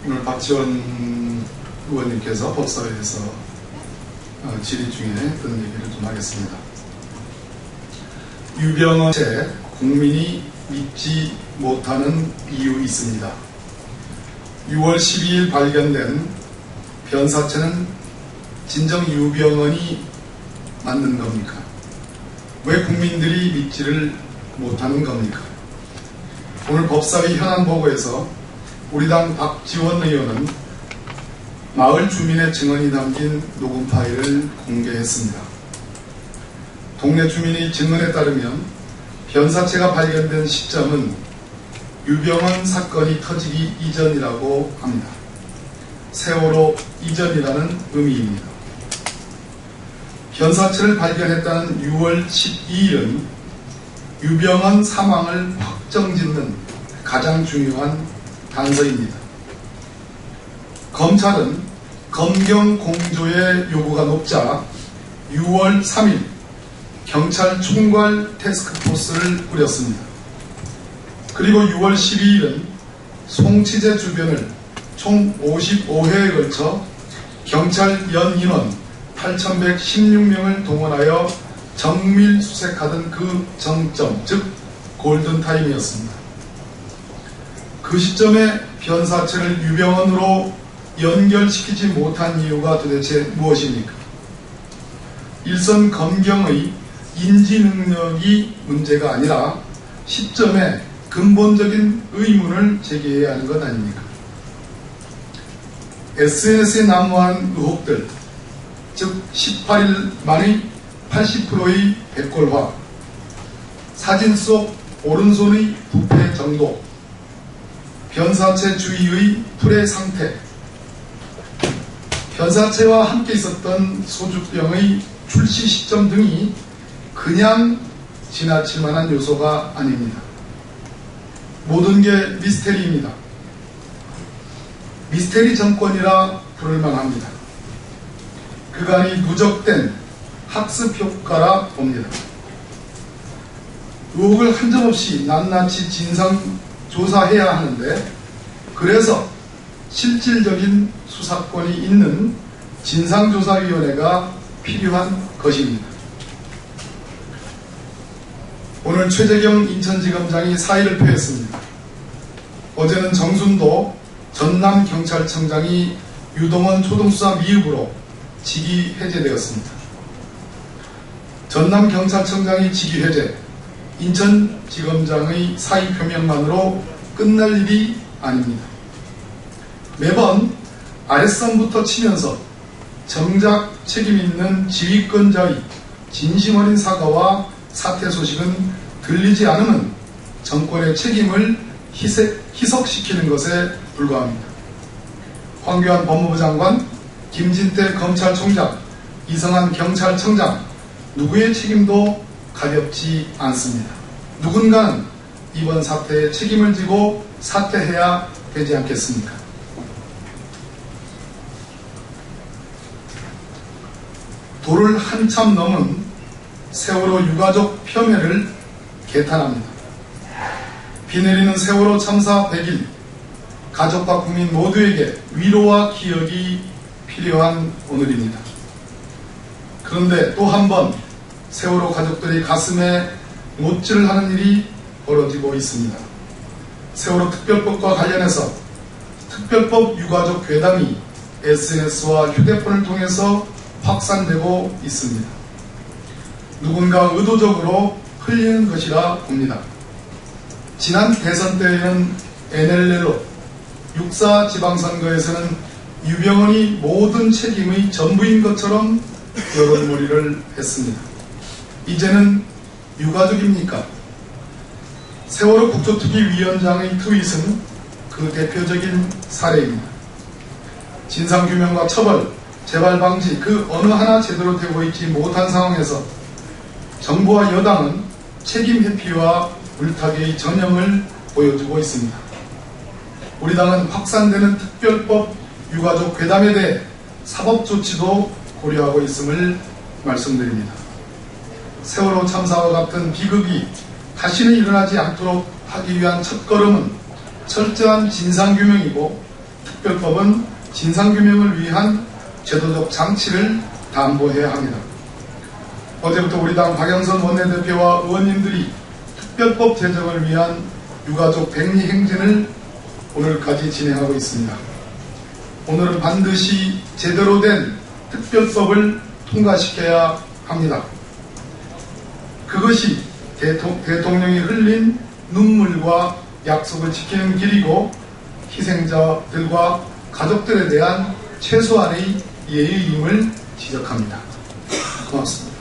오늘 박지원 의원님께서 법사위에서 질의 중에 그런 얘기를 좀 하겠습니다. 유병헌체 국민이 믿지 못하는 이유 있습니다. 6월 12일 발견된 변사체는 진정 유병헌이 맞는 겁니까? 왜 국민들이 믿지를 못하는 겁니까? 오늘 법사위 현안 보고에서 우리 당 박지원 의원은 마을 주민의 증언이 담긴 녹음 파일을 공개했습니다. 동네 주민의 증언에 따르면 변사체가 발견된 시점은 유병헌 사건이 터지기 이전이라고 합니다. 세월호 이전이라는 의미입니다. 변사체를 발견했다는 6월 12일은 유병헌 사망을 확정짓는 가장 중요한 단서입니다. 검찰은 검경 공조의 요구가 높자 6월 3일 경찰 총괄 태스크포스를 꾸렸습니다. 그리고 6월 12일은 송치제 주변을 총 55회에 걸쳐 경찰 연인원 8,116명을 동원하여 정밀 수색하던 그 정점, 즉 골든타임이었습니다. 그 시점에 변사체를 유병헌으로 연결시키지 못한 이유가 도대체 무엇입니까? 일선 검경의 인지 능력이 문제가 아니라 시점에 근본적인 의문을 제기해야 하는 것 아닙니까? SNS에 난무한 의혹들, 즉 18일 만의 80%의 백골화, 사진 속 오른손의 부패 정도, 변사체 주위의 불의 상태, 변사체와 함께 있었던 소주병의 출시 시점 등이 그냥 지나칠 만한 요소가 아닙니다. 모든 게 미스테리입니다. 미스테리 정권이라 부를 만합니다. 그간이 누적된 학습 효과라 봅니다. 의혹을 한 점 없이 낱낱이 진상 조사해야 하는데, 그래서 실질적인 수사권이 있는 진상조사위원회가 필요한 것입니다. 오늘 최재경 인천지검장이 사의를 표했습니다. 어제는 정순도 전남경찰청장이 유동헌 초동수사 미흡으로 직위 해제되었습니다. 전남경찰청장이 직위 해제, 인천지검장의 사의 표명만으로 끝날 일이 아닙니다. 매번 아랫선부터 치면서 정작 책임 있는 지휘권자의 진심 어린 사과와 사퇴 소식은 들리지 않으면 정권의 책임을 희석시키는 것에 불과합니다. 황교안 법무부 장관, 김진태 검찰총장, 이성한 경찰청장, 누구의 책임도 가볍지 않습니다. 누군가는 이번 사태에 책임을 지고 사퇴해야 되지 않겠습니까? 도를 한참 넘은 세월호 유가족 폄훼를 개탄합니다. 비 내리는 세월호 참사 100일, 가족과 국민 모두에게 위로와 기억이 필요한 오늘입니다. 그런데 또 한 번 세월호 가족들이 가슴에 못질을 하는 일이 벌어지고 있습니다. 세월호 특별법과 관련해서 특별법 유가족 괴담이 SNS와 휴대폰을 통해서 확산되고 있습니다. 누군가 의도적으로 흘리는 것이라 봅니다. 지난 대선 때에는 NLL로, 육사 지방선거에서는 유병헌이 모든 책임의 전부인 것처럼 여론몰이를 했습니다. 이제는 유가족입니까? 세월호 국조특위위원장의 트윗은 그 대표적인 사례입니다. 진상규명과 처벌, 재발 방지 그 어느 하나 제대로 되고 있지 못한 상황에서 정부와 여당은 책임 회피와 물타기의 전형을 보여주고 있습니다. 우리 당은 확산되는 특별법 유가족 괴담에 대해 사법 조치도 고려하고 있음을 말씀드립니다. 세월호 참사와 같은 비극이 다시는 일어나지 않도록 하기 위한 첫걸음은 철저한 진상규명이고 특별법은 진상규명을 위한 제도적 장치를 담보해야 합니다. 어제부터 우리 당 박영선 원내대표와 의원님들이 특별법 제정을 위한 유가족 백리 행진을 오늘까지 진행하고 있습니다. 오늘은 반드시 제대로 된 특별법을 통과시켜야 합니다. 그것이 대통령이 흘린 눈물과 약속을 지키는 길이고 희생자들과 가족들에 대한 최소한의 예의임을 지적합니다. 고맙습니다.